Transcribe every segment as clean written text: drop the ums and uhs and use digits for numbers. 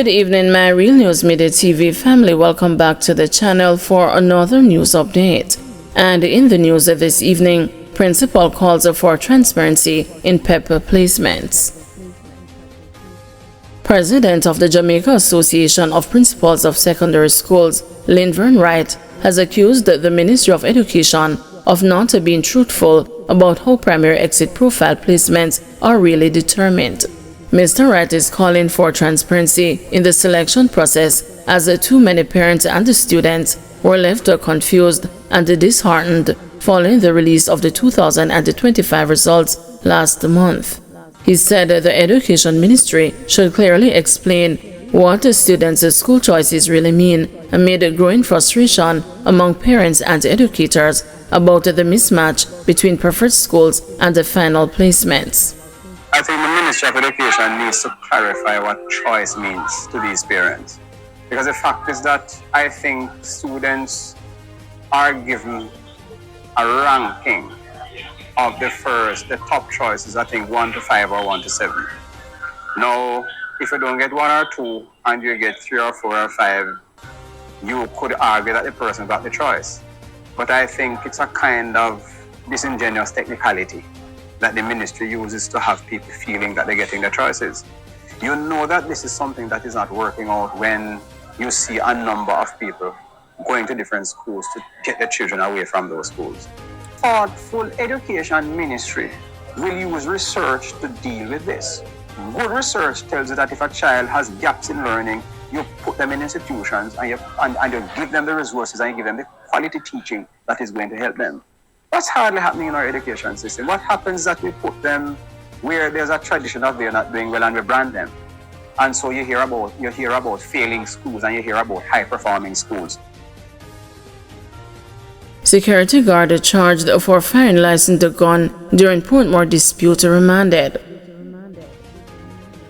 Good evening, my Real News Midday TV family. Welcome back to the channel for another news update. And in the news this evening, principal calls for transparency in pepper placements. President of the Jamaica Association of Principals of Secondary Schools, Linvern Wright, has accused the Ministry of Education of not being truthful about how primary exit profile placements are really determined. Mr. Wright is calling for transparency in the selection process as too many parents and the students were left confused and disheartened following the release of the 2025 results last month. He said the Education Ministry should clearly explain what students' school choices really mean amid growing frustration among parents and educators about the mismatch between preferred schools and the final placements. I think the Ministry of Education needs to clarify what choice means to these parents. Because the fact is that I think students are given a ranking of the top choices, I think 1 to 5 or 1 to 7. Now, if you don't get 1 or 2 and you get 3 or 4 or 5, you could argue that the person got the choice. But I think it's a kind of disingenuous technicality that the ministry uses to have people feeling that they're getting their choices. You know that this is something that is not working out when you see a number of people going to different schools to get their children away from those schools. Thoughtful education ministry will use research to deal with this. Good research tells you that if a child has gaps in learning, you put them in institutions and you give them the resources and you give them the quality teaching that is going to help them. That's hardly happening in our education system. What happens is that we put them where there's a tradition of they're not doing well and we brand them. And so you hear about failing schools and you hear about high-performing schools. Security guard charged for firing licensed gun during Portmore dispute remanded.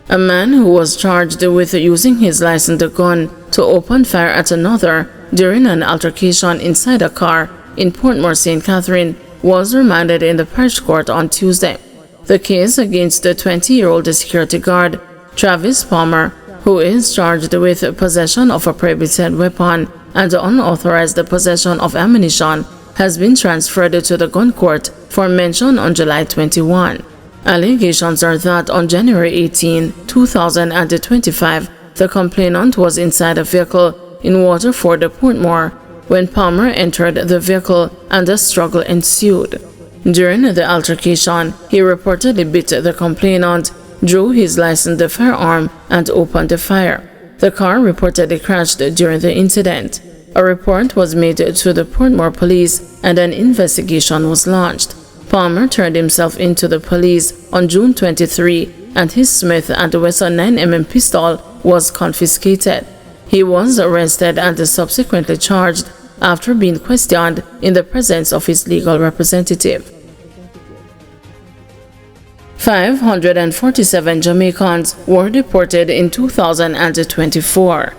A man who was charged with using his licensed gun to open fire at another during an altercation inside a car in Portmore, St. Catherine, was remanded in the parish court on Tuesday. The case against the 20-year-old security guard, Travis Palmer, who is charged with possession of a prohibited weapon and unauthorized possession of ammunition, has been transferred to the gun court for mention on July 21. Allegations are that on January 18, 2025, the complainant was inside a vehicle in Waterford, Portmore, when Palmer entered the vehicle and a struggle ensued. During the altercation, he reportedly beat the complainant, drew his licensed firearm, and opened fire. The car reportedly crashed during the incident. A report was made to the Portmore police and an investigation was launched. Palmer turned himself into the police on June 23 and his Smith & Wesson 9mm pistol was confiscated. He was arrested and subsequently charged after being questioned in the presence of his legal representative. 547 Jamaicans were deported in 2024.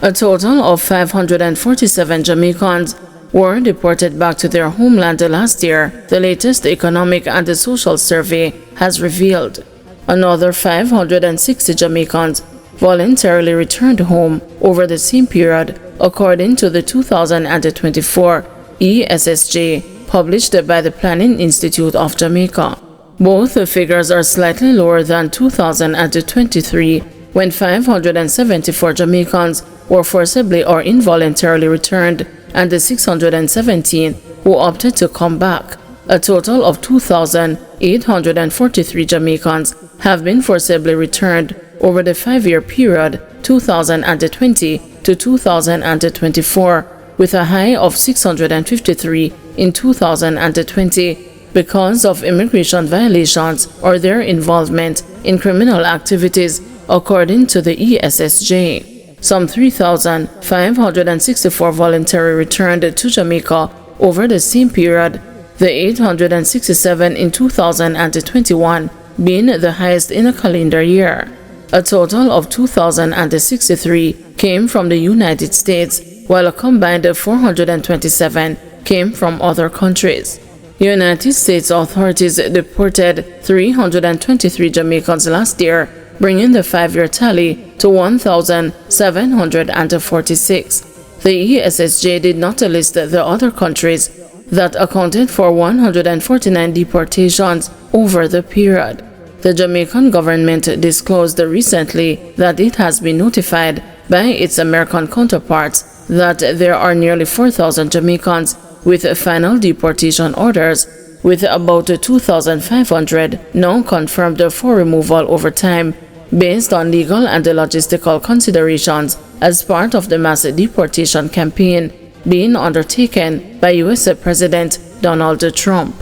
A total of 547 Jamaicans were deported back to their homeland last year, the latest economic and social survey has revealed. Another 560 Jamaicans voluntarily returned home over the same period, according to the 2024 ESSJ published by the Planning Institute of Jamaica. Both figures are slightly lower than 2023, when 574 Jamaicans were forcibly or involuntarily returned and the 617 who opted to come back. A total of 2,843 Jamaicans have been forcibly returned over the 5-year period 2020 to 2024, with a high of 653 in 2020 because of immigration violations or their involvement in criminal activities, according to the ESSJ. Some 3,564 voluntarily returned to Jamaica over the same period, the 867 in 2021 being the highest in a calendar year. A total of 2,063 came from the United States, while a combined 427 came from other countries. United States authorities deported 323 Jamaicans last year, bringing the 5-year tally to 1,746. The ESSJ did not list the other countries that accounted for 149 deportations over the period. The Jamaican government disclosed recently that it has been notified by its American counterparts that there are nearly 4,000 Jamaicans with final deportation orders, with about 2,500 now confirmed for removal over time based on legal and logistical considerations as part of the mass deportation campaign being undertaken by U.S. President Donald Trump.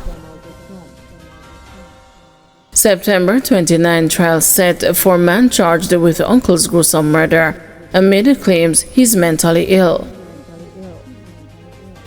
September 29 trial set for man charged with uncle's gruesome murder amid claims he's mentally ill.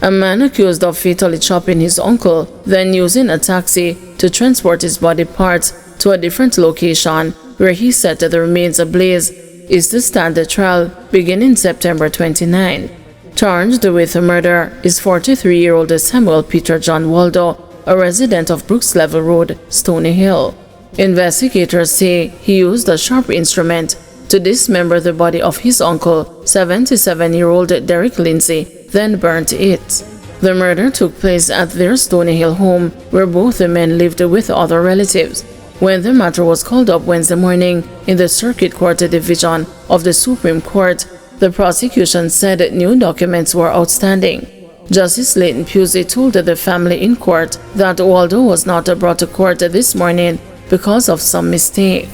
A man accused of fatally chopping his uncle, then using a taxi to transport his body parts to a different location where he set the remains ablaze, is to stand the trial beginning September 29. Charged with murder is 43-year-old Samuel Peter John Waldo, a resident of Brooks Level Road, Stony Hill. Investigators say he used a sharp instrument to dismember the body of his uncle, 77-year-old Derek Lindsay, then burnt it. The murder took place at their Stony Hill home, where both the men lived with other relatives. When the matter was called up Wednesday morning in the Circuit Court Division of the Supreme Court, the prosecution said new documents were outstanding. Justice Leighton Pusey told the family in court that Waldo was not brought to court this morning because of some mistake.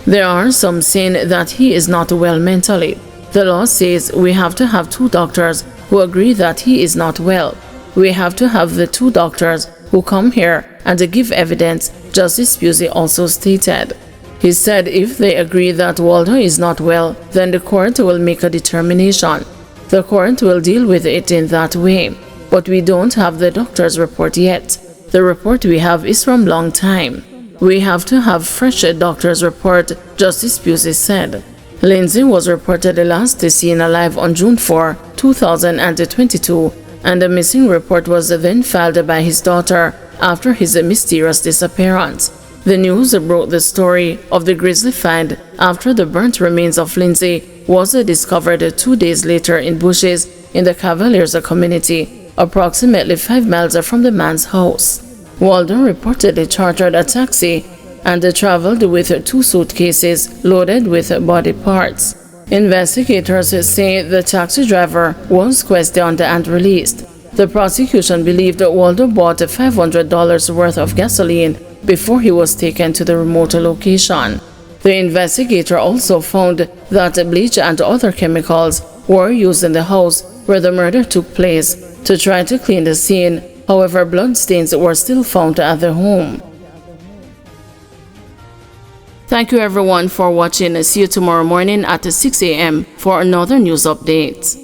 There are some saying that he is not well mentally. The law says we have to have 2 doctors who agree that he is not well. We have to have the 2 doctors who come here and give evidence, Justice Pusey also stated. He said if they agree that Waldo is not well, then the court will make a determination. The court will deal with it in that way. But we don't have the doctor's report yet. The report we have is from long time. We have to have fresh doctor's report, Justice Pusey said. Lindsay was reported last seen alive on June 4, 2022, and a missing report was then filed by his daughter after his mysterious disappearance. The news broke the story of the grisly find after the burnt remains of Lindsay was discovered 2 days later in bushes in the Cavaliers community, approximately 5 miles from the man's house. Waldo reportedly chartered a taxi and traveled with 2 suitcases loaded with body parts. Investigators say the taxi driver was questioned and released. The prosecution believed Waldo bought $500 worth of gasoline before he was taken to the remote location. The investigator also found that bleach and other chemicals were used in the house where the murder took place to try to clean the scene. However, bloodstains were still found at the home. Thank you everyone for watching. See you tomorrow morning at 6 a.m. for another news update.